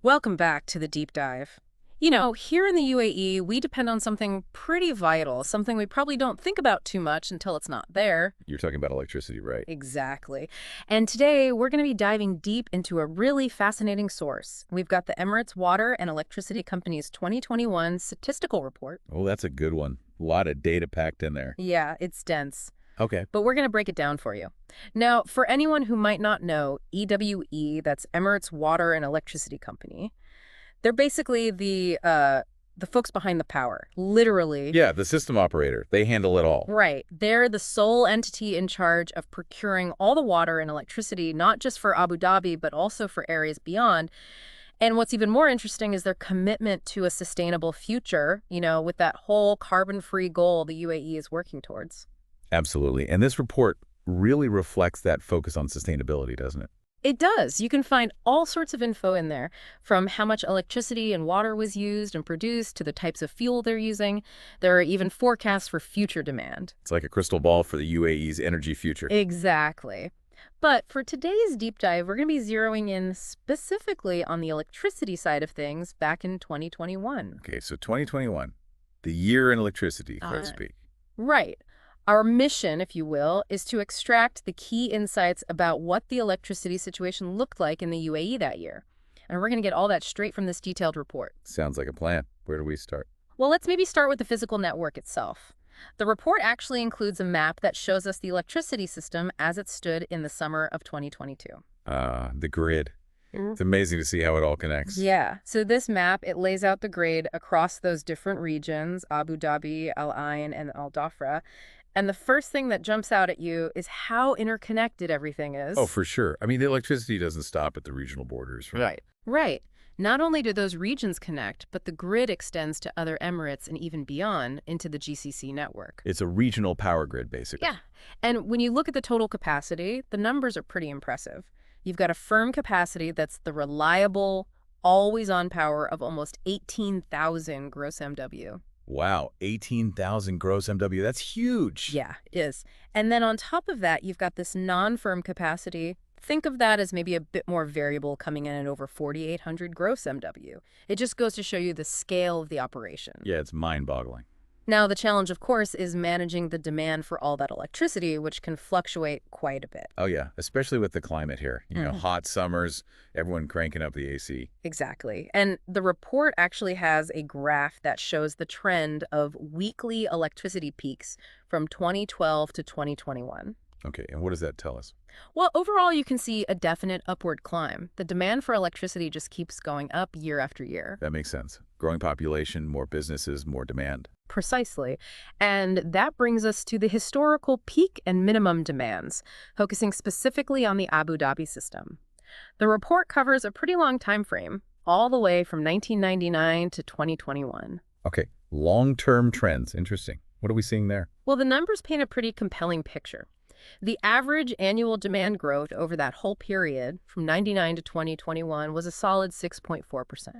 Welcome back to the deep dive. You know, here in the UAE, we depend on something pretty vital, something we probably don't think about too much until it's not there. You're talking about electricity, right? Exactly. And today, we're going to be diving deep into a really fascinating source. We've got the Emirates Water and Electricity Company's 2021 Statistical Report. Oh, that's a good one. A lot of data packed in there. Yeah, it's dense, Okay. but we're going to break it down for you. Now, for anyone who might not know, EWE, that's Emirates Water and Electricity Company, they're basically the folks behind the power, literally. Yeah, the system operator. They handle it all. Right. They're the sole entity in charge of procuring all the water and electricity, not just for Abu Dhabi, but also for areas beyond. And what's even more interesting is their commitment to a sustainable future, with that whole carbon-free goal the UAE is working towards. Absolutely. And this report really reflects that focus on sustainability, doesn't it? It does. You can find all sorts of info in there, from how much electricity and water was used and produced to the types of fuel they're using. There are even forecasts for future demand. It's like a crystal ball for the UAE's energy future. Exactly. But for today's deep dive, we're going to be zeroing in specifically on the electricity side of things back in 2021. Okay, so 2021, the year in electricity, so to Uh, speak. Right. Our mission, if you will, is to extract the key insights about what the electricity situation looked like in the UAE that year. And we're going to get all that straight from this detailed report. Sounds like a plan. Where do we start? Well, let's maybe start with the physical network itself. The report actually includes a map that shows us the electricity system as it stood in the summer of 2022. The grid. It's amazing to see how it all connects. Yeah, so this map, it lays out the grid across those different regions, Abu Dhabi, Al Ain, and Al Dhafra. And the first thing that jumps out at you is how interconnected everything is. Oh, for sure. I mean, the electricity doesn't stop at the regional borders, right? Right. Not only do those regions connect, but the grid extends to other emirates and even beyond into the GCC network. It's a regional power grid, basically. Yeah. And when you look at the total capacity, the numbers are pretty impressive. You've got a firm capacity that's the reliable, always-on power of almost 18,000 gross MW. Wow, 18,000 gross MW. That's huge. Yeah, it is. And then on top of that, you've got this non-firm capacity. Think of that as maybe a bit more variable, coming in at over 4,800 gross MW. It just goes to show you the scale of the operation. Yeah, it's mind-boggling. Now, the challenge, of course, is managing the demand for all that electricity, which can fluctuate quite a bit. Oh, yeah, especially with the climate here. Hot summers, everyone cranking up the AC. Exactly. And the report actually has a graph that shows the trend of weekly electricity peaks from 2012 to 2021. Okay, and what does that tell us? Well, overall, you can see a definite upward climb. The demand for electricity just keeps going up year after year. That makes sense. Growing population, more businesses, more demand. Precisely. And that brings us to the historical peak and minimum demands, focusing specifically on the Abu Dhabi system. The report covers a pretty long time frame, all the way from 1999 to 2021. Okay, long-term trends. Interesting. What are we seeing there? Well, the numbers paint a pretty compelling picture. The average annual demand growth over that whole period, from 99 to 2021, was a solid 6.4%.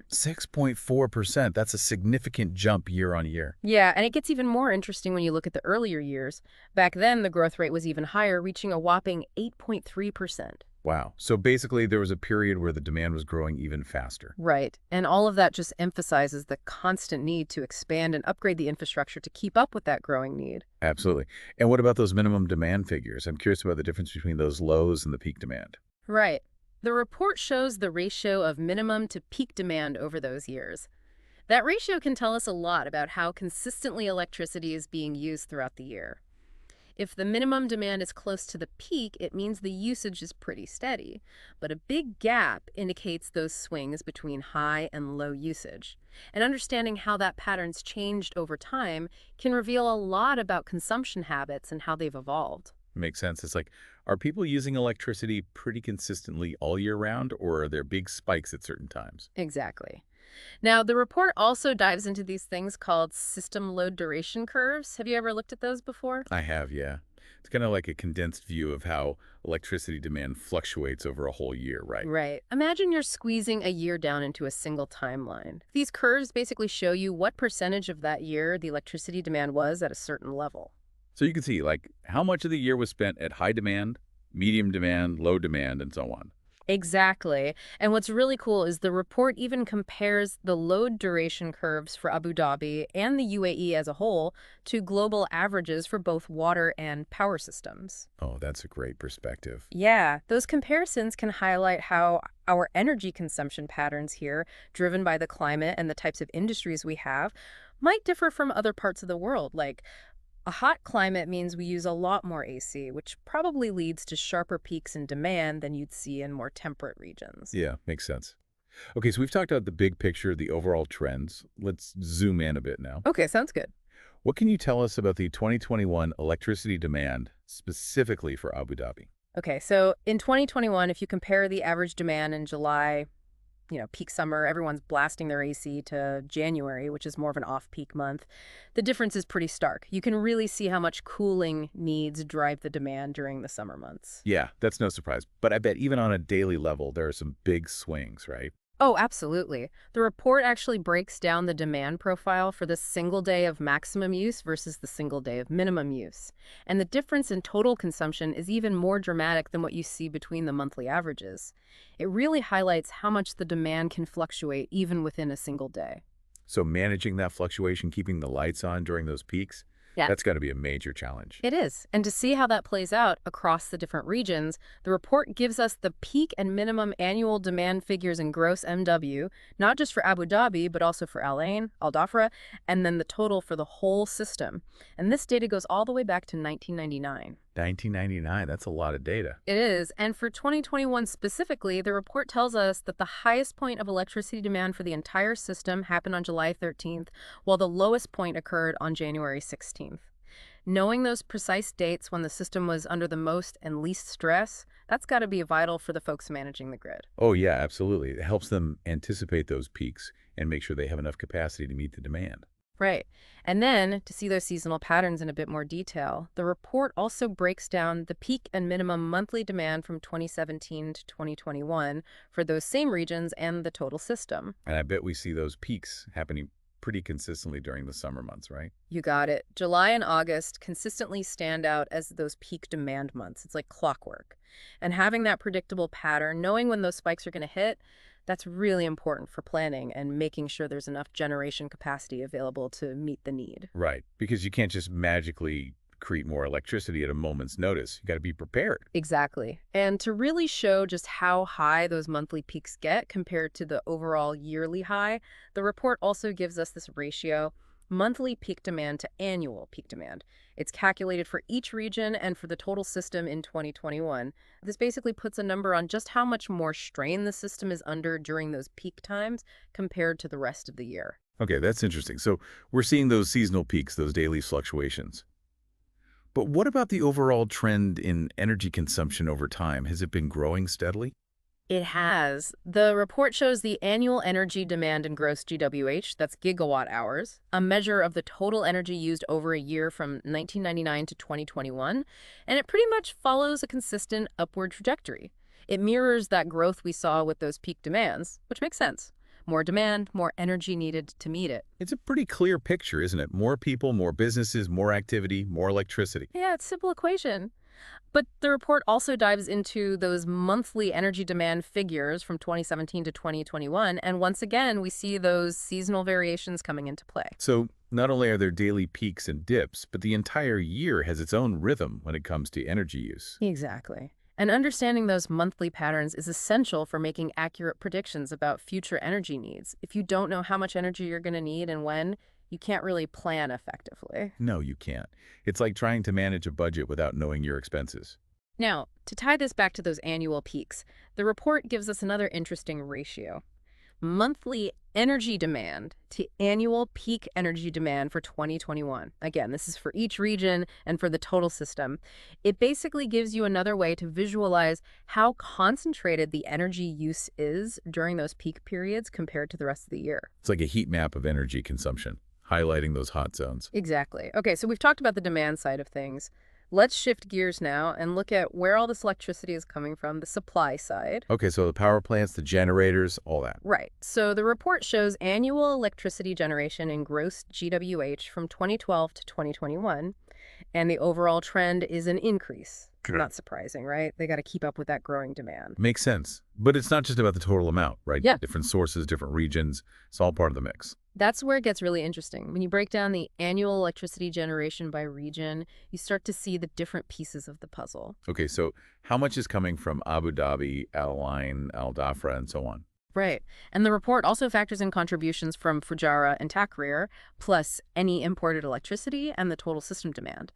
6.4%. That's a significant jump year on year. Yeah, and it gets even more interesting when you look at the earlier years. Back then, the growth rate was even higher, reaching a whopping 8.3%. Wow. So basically, there was a period where the demand was growing even faster. Right. And all of that just emphasizes the constant need to expand and upgrade the infrastructure to keep up with that growing need. Absolutely. And what about those minimum demand figures? I'm curious about the difference between those lows and the peak demand. Right. The report shows the ratio of minimum to peak demand over those years. That ratio can tell us a lot about how consistently electricity is being used throughout the year. If the minimum demand is close to the peak, it means the usage is pretty steady. But a big gap indicates those swings between high and low usage. And understanding how that pattern's changed over time can reveal a lot about consumption habits and how they've evolved. Makes sense. It's like, are people using electricity pretty consistently all year round, or are there big spikes at certain times? Exactly. Now, the report also dives into these things called system load duration curves. Have you ever looked at those before? I have, yeah. It's kind of like a condensed view of how electricity demand fluctuates over a whole year, right? Right. Imagine you're squeezing a year down into a single timeline. These curves basically show you what percentage of that year the electricity demand was at a certain level. So you can see, like, how much of the year was spent at high demand, medium demand, low demand, and so on. Exactly. And what's really cool is the report even compares the load duration curves for Abu Dhabi and the UAE as a whole to global averages for both water and power systems. Oh, that's a great perspective. Yeah, those comparisons can highlight how our energy consumption patterns here, driven by the climate and the types of industries we have, might differ from other parts of the world. Like, a hot climate means we use a lot more AC, which probably leads to sharper peaks in demand than you'd see in more temperate regions. Yeah, makes sense. Okay, so we've talked about the big picture, the overall trends. Let's zoom in a bit now. Okay, sounds good. What can you tell us about the 2021 electricity demand specifically for Abu Dhabi? Okay, so in 2021, if you compare the average demand in July, peak summer, everyone's blasting their AC, to January, which is more of an off-peak month, the difference is pretty stark. You can really see how much cooling needs drive the demand during the summer months. Yeah, that's no surprise. But I bet even on a daily level, there are some big swings, right? Oh, absolutely. The report actually breaks down the demand profile for the single day of maximum use versus the single day of minimum use. And the difference in total consumption is even more dramatic than what you see between the monthly averages. It really highlights how much the demand can fluctuate even within a single day. So managing that fluctuation, keeping the lights on during those peaks, Yeah. that's got to be a major challenge. It is. And to see how that plays out across the different regions, the report gives us the peak and minimum annual demand figures in gross MW, not just for Abu Dhabi, but also for Al Ain, Al Dhafra, and then the total for the whole system. And this data goes all the way back to 1999. 1999, that's a lot of data. It is. And for 2021 specifically, the report tells us that the highest point of electricity demand for the entire system happened on July 13th, while the lowest point occurred on January 16th. Knowing those precise dates when the system was under the most and least stress, that's got to be vital for the folks managing the grid. Oh, yeah, absolutely. It helps them anticipate those peaks and make sure they have enough capacity to meet the demand. Right. And then, to see those seasonal patterns in a bit more detail, the report also breaks down the peak and minimum monthly demand from 2017 to 2021 for those same regions and the total system. And I bet we see those peaks happening pretty consistently during the summer months, right? You got it. July and August consistently stand out as those peak demand months. It's like clockwork. And having that predictable pattern, knowing when those spikes are going to hit, that's really important for planning and making sure there's enough generation capacity available to meet the need. Right, because you can't just magically create more electricity at a moment's notice. You got to be prepared. Exactly. And to really show just how high those monthly peaks get compared to the overall yearly high, the report also gives us this ratio: monthly peak demand to annual peak demand. It's calculated for each region and for the total system in 2021. This basically puts a number on just how much more strain the system is under during those peak times compared to the rest of the year. Okay, that's interesting. So we're seeing those seasonal peaks, those daily fluctuations. But what about the overall trend in energy consumption over time? Has it been growing steadily? It has. The report shows the annual energy demand in gross GWH, that's gigawatt hours, a measure of the total energy used over a year from 1999 to 2021, and it pretty much follows a consistent upward trajectory. It mirrors that growth we saw with those peak demands, which makes sense. More demand, more energy needed to meet it. It's a pretty clear picture, isn't it? More people, more businesses, more activity, more electricity. Yeah, it's a simple equation. But the report also dives into those monthly energy demand figures from 2017 to 2021, and once again, we see those seasonal variations coming into play. So not only are there daily peaks and dips, but the entire year has its own rhythm when it comes to energy use. Exactly. And understanding those monthly patterns is essential for making accurate predictions about future energy needs. If you don't know how much energy you're going to need and when, you can't really plan effectively. No, you can't. It's like trying to manage a budget without knowing your expenses. Now, to tie this back to those annual peaks, the report gives us another interesting ratio: monthly energy demand to annual peak energy demand for 2021. Again, this is for each region and for the total system. It basically gives you another way to visualize how concentrated the energy use is during those peak periods compared to the rest of the year. It's like a heat map of energy consumption, highlighting those hot zones. Exactly. Okay, so we've talked about the demand side of things. Let's shift gears now and look at where all this electricity is coming from, the supply side. Okay, so the power plants, the generators, all that. Right. So the report shows annual electricity generation in gross GWH from 2012 to 2021, and the overall trend is an increase. Not surprising, right? They got to keep up with that growing demand. Makes sense. But it's not just about the total amount, right? Yeah. Different sources, different regions. It's all part of the mix. That's where it gets really interesting. When you break down the annual electricity generation by region, you start to see the different pieces of the puzzle. Okay, so how much is coming from Abu Dhabi, Al Ain, Al Dhafra, and so on? Right. And the report also factors in contributions from Fujairah and Taqrיר, plus any imported electricity and the total system demand.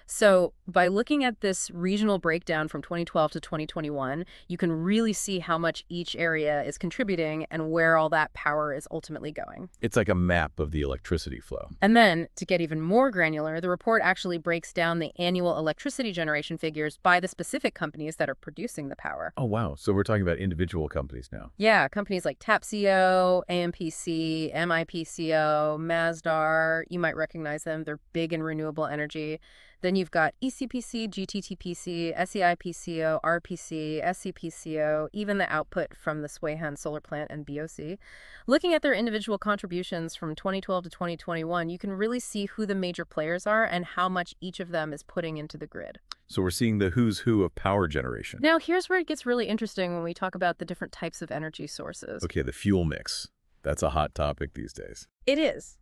So by looking at this regional breakdown from 2012 to 2021, you can really see how much each area is contributing and where all that power is ultimately going. It's like a map of the electricity flow. And then, to get even more granular, the report actually breaks down the annual electricity generation figures by the specific companies that are producing the power. Oh, wow. So we're talking about individual companies now. Yeah, companies like TAPCO, AMPC, MIPCO, Masdar, you might recognize them. They're big in renewable energy. Then you've got ECPC, GTTPC, SEIPCO, RPC, SCPCO, even the output from the Sweihan solar plant and BOC. Looking at their individual contributions from 2012 to 2021, you can really see who the major players are and how much each of them is putting into the grid. So we're seeing the who's who of power generation. Now, here's where it gets really interesting when we talk about the different types of energy sources. Okay, the fuel mix. That's a hot topic these days. It is.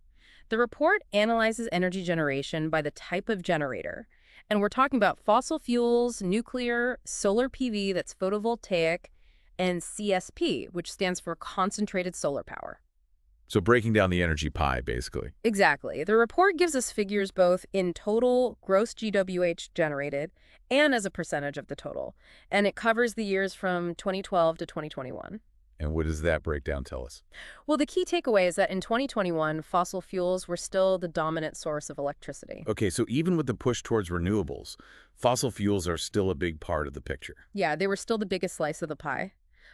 The report analyzes energy generation by the type of generator. And we're talking about fossil fuels, nuclear, solar PV that's photovoltaic, and CSP, which stands for concentrated solar power. So breaking down the energy pie, basically. Exactly. The report gives us figures both in total gross GWH generated and as a percentage of the total. And it covers the years from 2012 to 2021. And what does that breakdown tell us? Well, the key takeaway is that in 2021, fossil fuels were still the dominant source of electricity. Okay, so even with the push towards renewables, fossil fuels are still a big part of the picture. Yeah, they were still the biggest slice of the pie.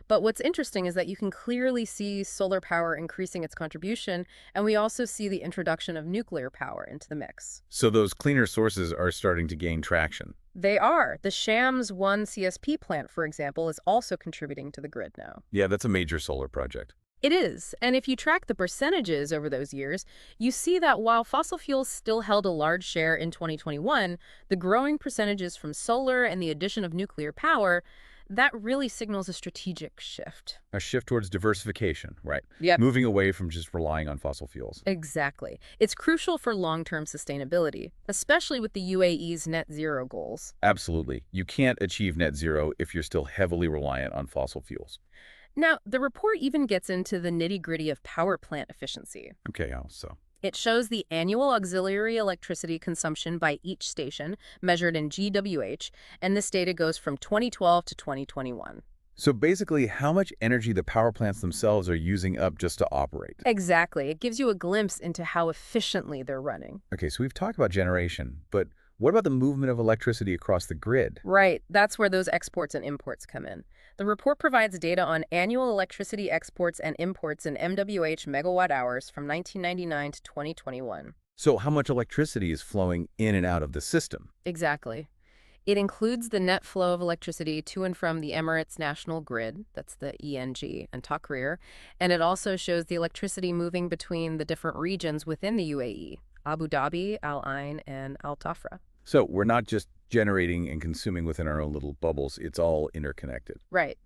But what's interesting is that you can clearly see solar power increasing its contribution, and we also see the introduction of nuclear power into the mix. So those cleaner sources are starting to gain traction. They are. The Shams 1 CSP plant, for example, is also contributing to the grid now. Yeah, that's a major solar project. It is. And if you track the percentages over those years, you see that while fossil fuels still held a large share in 2021, the growing percentages from solar and the addition of nuclear power, that really signals a strategic shift. A shift towards diversification, right? Yep. Moving away from just relying on fossil fuels. Exactly. It's crucial for long-term sustainability, especially with the UAE's net zero goals. Absolutely. You can't achieve net zero if you're still heavily reliant on fossil fuels. Now, the report even gets into the nitty-gritty of power plant efficiency. Okay, how so? It shows the annual auxiliary electricity consumption by each station, measured in GWH, and this data goes from 2012 to 2021. So basically, how much energy the power plants themselves are using up just to operate. Exactly. It gives you a glimpse into how efficiently they're running. Okay, so we've talked about generation, but what about the movement of electricity across the grid? Right. That's where those exports and imports come in. The report provides data on annual electricity exports and imports in MWH megawatt hours from 1999 to 2021. So how much electricity is flowing in and out of the system? Exactly. It includes the net flow of electricity to and from the Emirates National Grid, that's the ENG, and Taqrיר, and it also shows the electricity moving between the different regions within the UAE, Abu Dhabi, Al Ain, and Al Dhafra. So we're not just generating and consuming within our own little bubbles, it's all interconnected. Right.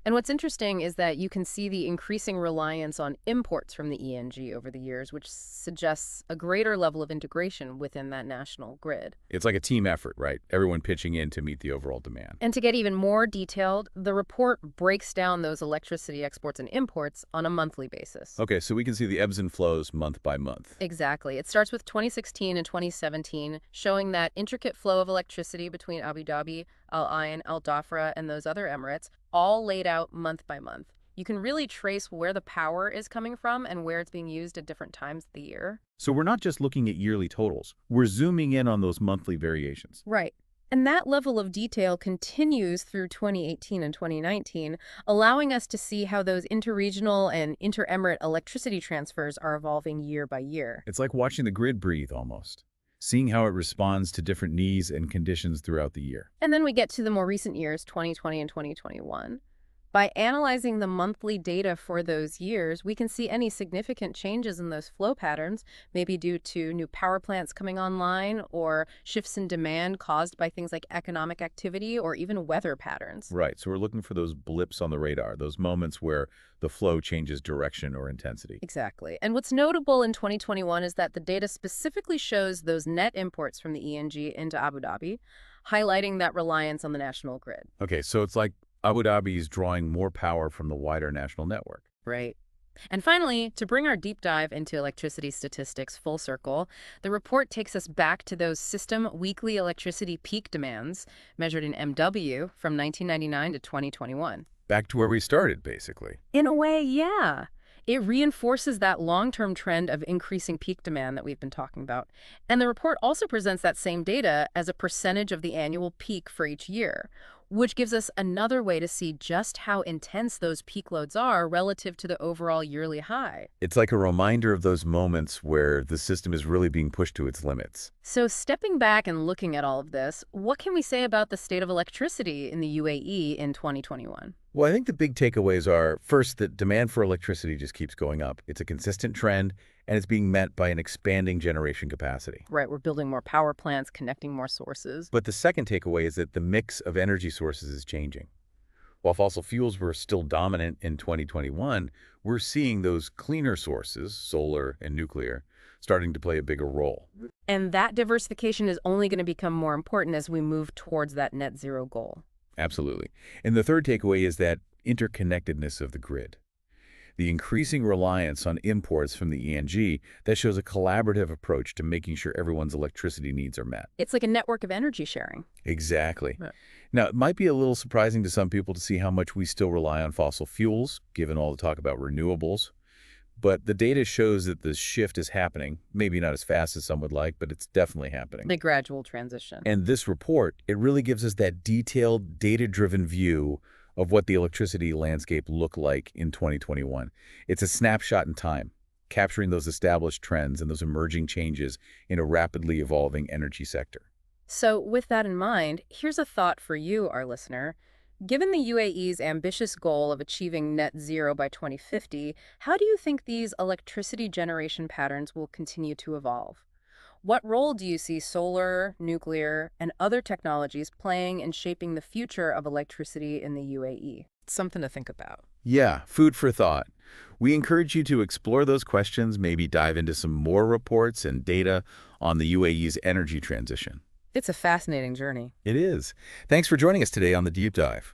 And what's interesting is that you can see the increasing reliance on imports from the ENG over the years, which suggests a greater level of integration within that national grid. It's like a team effort, right? Everyone pitching in to meet the overall demand. And to get even more detailed, the report breaks down those electricity exports and imports on a monthly basis. Okay, so we can see the ebbs and flows month by month. Exactly. It starts with 2016 and 2017, showing that intricate flow of electricity between Abu Dhabi, Al Ain, Al Dhafra, and those other Emirates, all laid out month by month. You can really trace where the power is coming from and where it's being used at different times of the year. So we're not just looking at yearly totals. We're zooming in on those monthly variations. Right. And that level of detail continues through 2018 and 2019, allowing us to see how those interregional and inter-emirate electricity transfers are evolving year by year. It's like watching the grid breathe almost, seeing how it responds to different needs and conditions throughout the year. And then we get to the more recent years, 2020 and 2021. By analyzing the monthly data for those years, we can see any significant changes in those flow patterns, maybe due to new power plants coming online or shifts in demand caused by things like economic activity or even weather patterns. Right, so we're looking for those blips on the radar, those moments where the flow changes direction or intensity. Exactly. And what's notable in 2021 is that the data specifically shows those net imports from the ENG into Abu Dhabi, highlighting that reliance on the national grid. Okay, so it's like Abu Dhabi is drawing more power from the wider national network. Right. And finally, to bring our deep dive into electricity statistics full circle, the report takes us back to those system weekly electricity peak demands measured in MW from 1999 to 2021. Back to where we started, basically. In a way, yeah. It reinforces that long-term trend of increasing peak demand that we've been talking about. And the report also presents that same data as a percentage of the annual peak for each year, which gives us another way to see just how intense those peak loads are relative to the overall yearly high. It's like a reminder of those moments where the system is really being pushed to its limits. So stepping back and looking at all of this, what can we say about the state of electricity in the UAE in 2021? Well, I think the big takeaways are, first, that demand for electricity just keeps going up. It's a consistent trend, and it's being met by an expanding generation capacity. Right, we're building more power plants, connecting more sources. But the second takeaway is that the mix of energy sources is changing. While fossil fuels were still dominant in 2021, we're seeing those cleaner sources, solar and nuclear, starting to play a bigger role. And that diversification is only going to become more important as we move towards that net zero goal. Absolutely. And the third takeaway is that interconnectedness of the grid. The increasing reliance on imports from the ENG, that shows a collaborative approach to making sure everyone's electricity needs are met. It's like a network of energy sharing. Exactly. Yeah. Now, it might be a little surprising to some people to see how much we still rely on fossil fuels, given all the talk about renewables. But the data shows that the shift is happening, maybe not as fast as some would like, but it's definitely happening. The gradual transition. And this report, it really gives us that detailed, data-driven view of what the electricity landscape looked like in 2021. It's a snapshot in time, capturing those established trends and those emerging changes in a rapidly evolving energy sector. So with that in mind, here's a thought for you, our listener. Given the UAE's ambitious goal of achieving net zero by 2050, how do you think these electricity generation patterns will continue to evolve? What role do you see solar, nuclear, and other technologies playing in shaping the future of electricity in the UAE? It's something to think about. Yeah, food for thought. We encourage you to explore those questions, maybe dive into some more reports and data on the UAE's energy transition. It's a fascinating journey. It is. Thanks for joining us today on The Deep Dive.